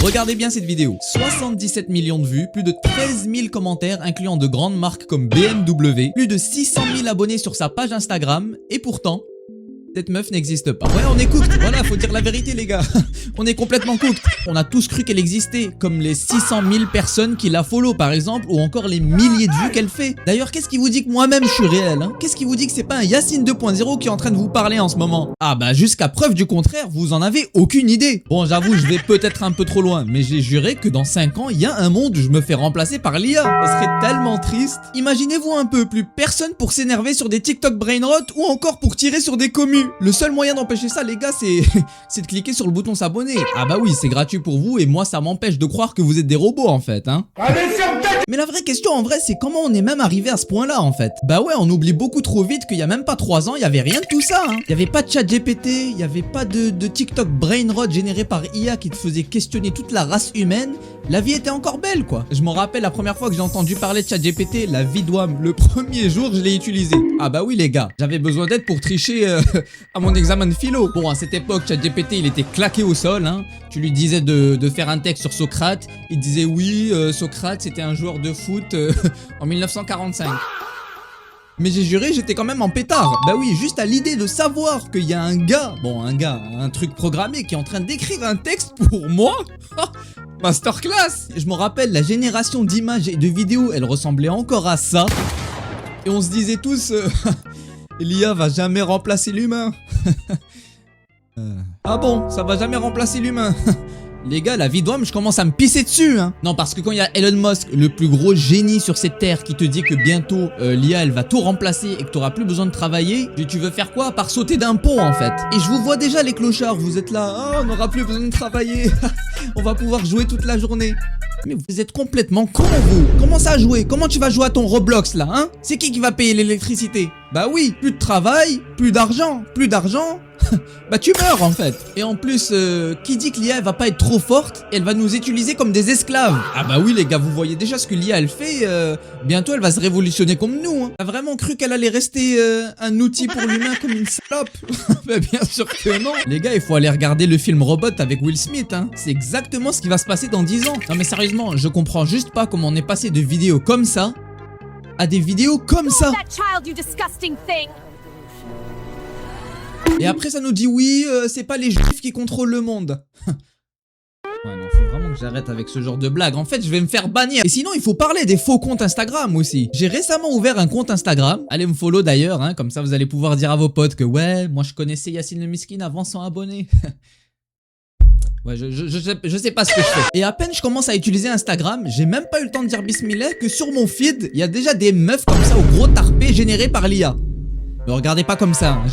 Regardez bien cette vidéo. 77 millions de vues, plus de 13 000 commentaires incluant de grandes marques comme BMW, plus de 600 000 abonnés sur sa page Instagram, et pourtant, cette meuf n'existe pas. Ouais, on est cooked, voilà, faut dire la vérité les gars. On est complètement cooked. On a tous cru qu'elle existait, comme les 600 000 personnes qui la follow par exemple, ou encore les milliers de vues qu'elle fait. D'ailleurs, qu'est-ce qui vous dit que moi-même je suis réel hein? Qu'est-ce qui vous dit que c'est pas un Yacine 2.0 qui est en train de vous parler en ce moment? Ah bah jusqu'à preuve du contraire, vous en avez aucune idée. Bon, j'avoue, je vais peut-être un peu trop loin, mais j'ai juré que dans 5 ans, il y a un monde où je me fais remplacer par l'IA. Ça serait tellement triste. Imaginez-vous un peu, plus personne pour s'énerver sur des TikTok brainrot ou encore pour tirer sur des commus. Le seul moyen d'empêcher ça les gars c'est de cliquer sur le bouton s'abonner. Ah bah oui, c'est gratuit pour vous et moi ça m'empêche de croire que vous êtes des robots en fait hein. Mais la vraie question en vrai c'est comment on est même arrivé à ce point là en fait. Bah ouais, on oublie beaucoup trop vite qu'il y a même pas 3 ans il y avait rien de tout ça hein. Il y avait pas de ChatGPT, il y avait pas de TikTok brainrot généré par IA qui te faisait questionner toute la race humaine. La vie était encore belle quoi. Je me rappelle la première fois que j'ai entendu parler de ChatGPT, la vie d'Ouam, le premier jour je l'ai utilisé. Ah bah oui les gars, j'avais besoin d'aide pour tricher à mon examen de philo. Bon à cette époque ChatGPT il était claqué au sol hein. Tu lui disais de faire un texte sur Socrate, il disait oui Socrate c'était un joueur de foot en 1945. Mais j'ai juré, j'étais quand même en pétard. Bah oui, juste à l'idée de savoir qu'il y a un gars, un truc programmé qui est en train d'écrire un texte pour moi. Masterclass. Je me rappelle, la génération d'images et de vidéos, elle ressemblait encore à ça. Et on se disait tous, l'IA va jamais remplacer l'humain. Ah bon, ça va jamais remplacer l'humain. Les gars, la vie d'homme, je commence à me pisser dessus hein. Non, parce que quand il y a Elon Musk, le plus gros génie sur cette terre, qui te dit que bientôt l'IA elle va tout remplacer et que tu auras plus besoin de travailler, tu veux faire quoi à part sauter d'un pont en fait? Et je vous vois déjà les clochards, vous êtes là, oh, on n'aura plus besoin de travailler. On va pouvoir jouer toute la journée. Mais vous êtes complètement con vous. Comment ça jouer? Comment tu vas jouer à ton Roblox là hein? C'est qui va payer l'électricité? Bah oui, plus de travail, plus d'argent, bah tu meurs en fait. Et en plus, qui dit que l'IA elle va pas être trop forte, elle va nous utiliser comme des esclaves. Ah bah oui les gars, vous voyez déjà ce que l'IA elle fait, bientôt elle va se révolutionner comme nous hein. T'as vraiment cru qu'elle allait rester un outil pour l'humain comme une salope? Bah bien sûr que non. Les gars, il faut aller regarder le film Robot avec Will Smith hein. C'est exactement ce qui va se passer dans 10 ans. Non mais sérieusement, je comprends juste pas comment on est passé de vidéos comme ça à des vidéos comme ça. Et après ça nous dit oui, c'est pas les juifs qui contrôlent le monde. Ouais non, faut vraiment que j'arrête avec ce genre de blague. En fait je vais me faire bannir. Et sinon il faut parler des faux comptes Instagram aussi. J'ai récemment ouvert un compte Instagram. Allez me follow d'ailleurs hein, comme ça vous allez pouvoir dire à vos potes que ouais, moi je connaissais Yacine le Miskin avant 100 abonnés. Ouais, je sais pas ce que je fais. Et à peine je commence à utiliser Instagram, j'ai même pas eu le temps de dire bismillah que sur mon feed, il y a déjà des meufs comme ça au gros tarpé générés par l'IA. Me regardez pas comme ça, hein.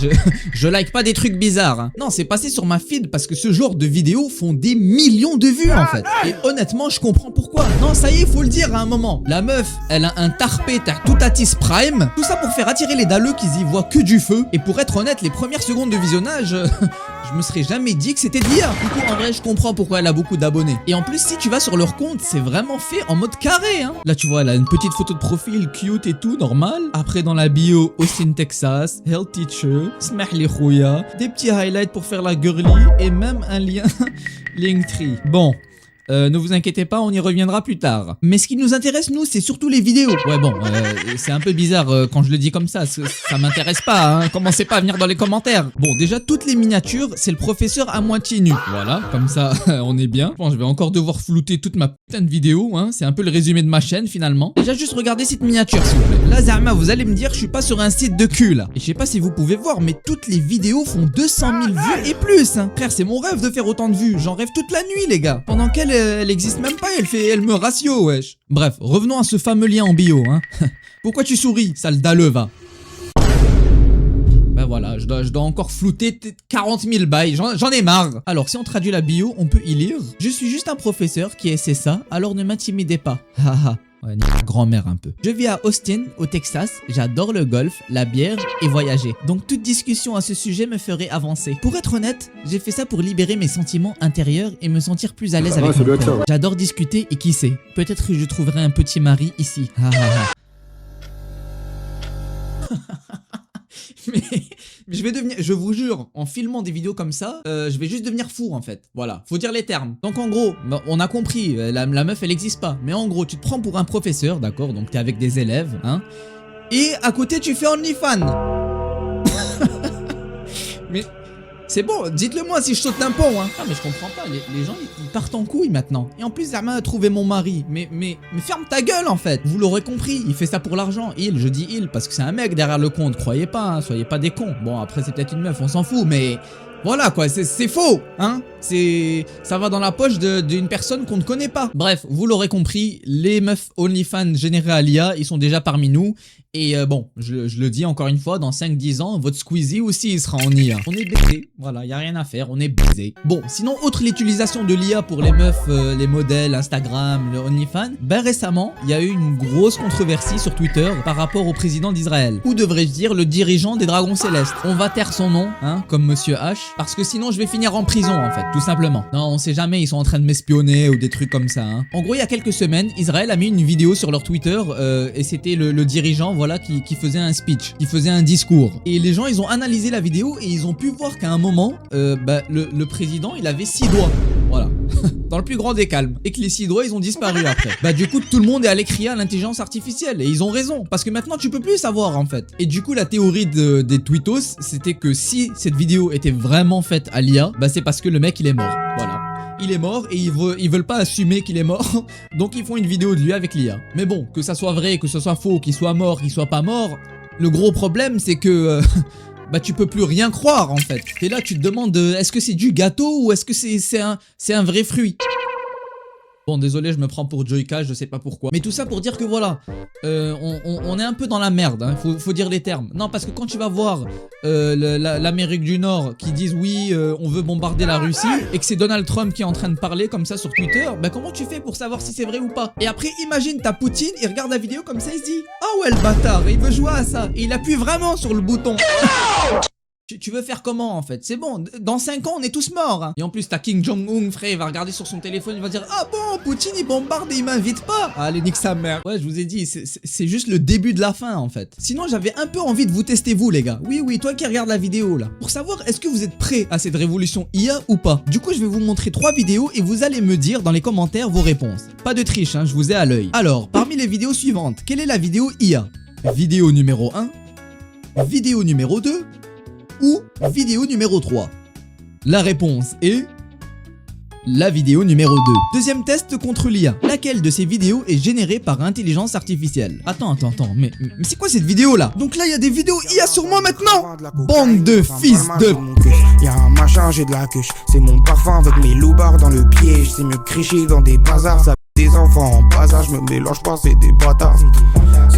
Je like pas des trucs bizarres hein. Non, c'est passé sur ma feed parce que ce genre de vidéos font des millions de vues en fait. Et honnêtement, je comprends pourquoi. Non, ça y est, faut le dire à un moment. La meuf, elle a un tarpé tout Atis Prime. Tout ça pour faire attirer les dalleux qui y voient que du feu. Et pour être honnête, les premières secondes de visionnage, je me serais jamais dit que c'était de l'IA. Du coup, en vrai, je comprends pourquoi elle a beaucoup d'abonnés. Et en plus, si tu vas sur leur compte, c'est vraiment fait en mode carré hein. Là, tu vois, elle a une petite photo de profil cute et tout, normal. Après, dans la bio, Austin, Texas. Health teacher, smahli khouya, des petits highlights pour faire la girly et même un lien Linktree. Bon, ne vous inquiétez pas, on y reviendra plus tard. Mais ce qui nous intéresse nous, c'est surtout les vidéos. Ouais bon, c'est un peu bizarre quand je le dis comme ça m'intéresse pas, hein. Commencez pas à venir dans les commentaires. Bon, déjà toutes les miniatures, c'est le professeur à moitié nu. Voilà, comme ça on est bien. Bon, je vais encore devoir flouter toute ma putain de vidéo, hein. C'est un peu le résumé de ma chaîne finalement. Déjà juste regardez cette miniature s'il vous plaît. Là Zahma, vous allez me dire, je suis pas sur un site de cul là. Et je sais pas si vous pouvez voir, mais toutes les vidéos font 200 000 vues et plus hein. Frère, c'est mon rêve de faire autant de vues. J'en rêve toute la nuit les gars. Pendant qu'elle existe même pas, elle me ratio wesh. Bref, revenons à ce fameux lien en bio hein. Pourquoi tu souris, sale dalleux va? Bah voilà, je dois encore flouter 40 000 bails, j'en ai marre. Alors si on traduit la bio, on peut y lire: je suis juste un professeur qui essaie ça, alors ne m'intimidez pas. Haha. Ouais, grand-mère un peu. Je vis à Austin, au Texas, j'adore le golf, la bière et voyager. Donc toute discussion à ce sujet me ferait avancer. Pour être honnête, j'ai fait ça pour libérer mes sentiments intérieurs et me sentir plus à l'aise avec mon corps. J'adore discuter et qui sait, peut-être que je trouverai un petit mari ici. Je vais devenir, je vous jure, en filmant des vidéos comme ça, je vais juste devenir fou en fait. Voilà, faut dire les termes. Donc en gros, on a compris, la meuf elle existe pas. Mais en gros, tu te prends pour un professeur, d'accord? Donc t'es avec des élèves, hein. Et à côté, tu fais OnlyFans. Mais c'est bon, dites-le moi si je saute d'un pont, hein. Ah mais je comprends pas, les gens ils partent en couille maintenant. Et en plus Zermatt a trouvé mon mari. Mais ferme ta gueule en fait. Vous l'aurez compris, il fait ça pour l'argent. Je dis il parce que c'est un mec derrière le compte, croyez pas, hein, soyez pas des cons. Bon après c'est peut-être une meuf, on s'en fout, mais voilà quoi, c'est faux, hein. Ça va dans la poche d'une personne qu'on ne connaît pas. Bref, vous l'aurez compris, les meufs OnlyFans générées à l'IA, ils sont déjà parmi nous. Et bon, je le dis encore une fois, dans 5-10 ans, votre Squeezie aussi il sera en IA. On est baisé, voilà, y a rien à faire, on est baisé. Bon, sinon, outre l'utilisation de l'IA pour les meufs, les modèles, Instagram, le OnlyFans, ben récemment, il y a eu une grosse controversie sur Twitter par rapport au président d'Israël. Ou devrais-je dire, le dirigeant des Dragons Célestes. On va taire son nom, hein, comme Monsieur H, parce que sinon je vais finir en prison en fait, tout simplement. Non, on sait jamais, ils sont en train de m'espionner ou des trucs comme ça, hein. En gros, il y a quelques semaines, Israël a mis une vidéo sur leur Twitter, et c'était le dirigeant, voilà, qui faisait un speech, qui faisait un discours. Et les gens, ils ont analysé la vidéo et ils ont pu voir qu'à un moment, le président, il avait 6 doigts. Voilà. Dans le plus grand des calmes. Et que les 6 doigts, ils ont disparu après. Bah du coup, tout le monde est allé crier à l'intelligence artificielle. Et ils ont raison. Parce que maintenant, tu peux plus savoir en fait. Et du coup, la théorie des tweetos, c'était que si cette vidéo était vraiment faite à l'IA, bah c'est parce que le mec, il est mort. Voilà. Il est mort et ils veulent pas assumer qu'il est mort. Donc ils font une vidéo de lui avec l'IA. Mais bon, que ça soit vrai, que ce soit faux, qu'il soit mort, qu'il soit pas mort, le gros problème c'est que bah tu peux plus rien croire en fait. Et là tu te demandes est-ce que c'est du gâteau ou est-ce que c'est un vrai fruit? Bon désolé, je me prends pour Joyka, je sais pas pourquoi. Mais tout ça pour dire que voilà, on est un peu dans la merde, hein. Faut dire les termes. Non, parce que quand tu vas voir l'Amérique du Nord qui disent oui, on veut bombarder la Russie, et que c'est Donald Trump qui est en train de parler comme ça sur Twitter, bah comment tu fais pour savoir si c'est vrai ou pas? Et après, imagine t'as Poutine, il regarde la vidéo comme ça, il se dit ah ouais le bâtard, il veut jouer à ça, et il appuie vraiment sur le bouton. Tu veux faire comment en fait? C'est bon, dans 5 ans on est tous morts, hein. Et en plus t'as Kim Jong-un, frère, il va regarder sur son téléphone, il va dire ah bon, Poutine il bombarde et il m'invite pas. Allez nique sa mère. Ouais, je vous ai dit, c'est juste le début de la fin en fait. Sinon j'avais un peu envie de vous tester vous les gars. Oui, toi qui regarde la vidéo là, pour savoir est-ce que vous êtes prêts à cette révolution IA ou pas. Du coup je vais vous montrer 3 vidéos et vous allez me dire dans les commentaires vos réponses. Pas de triche, hein, je vous ai à l'œil. Alors, parmi les vidéos suivantes, quelle est la vidéo IA? Vidéo numéro 1, vidéo numéro 2 ou vidéo numéro 3? La réponse est la vidéo numéro 2. Deuxième test contre l'IA. Laquelle de ces vidéos est générée par intelligence artificielle? Attends, mais c'est quoi cette vidéo là? Donc là il y a des vidéos IA sur moi maintenant? Bande de fils de... Y'a un machin, j'ai de la queue. C'est mon parfum avec mes loupards dans le piège. C'est mieux que cricher dans des bazars. Ça des enfants en bas âge, me mélange pas, c'est des bâtards.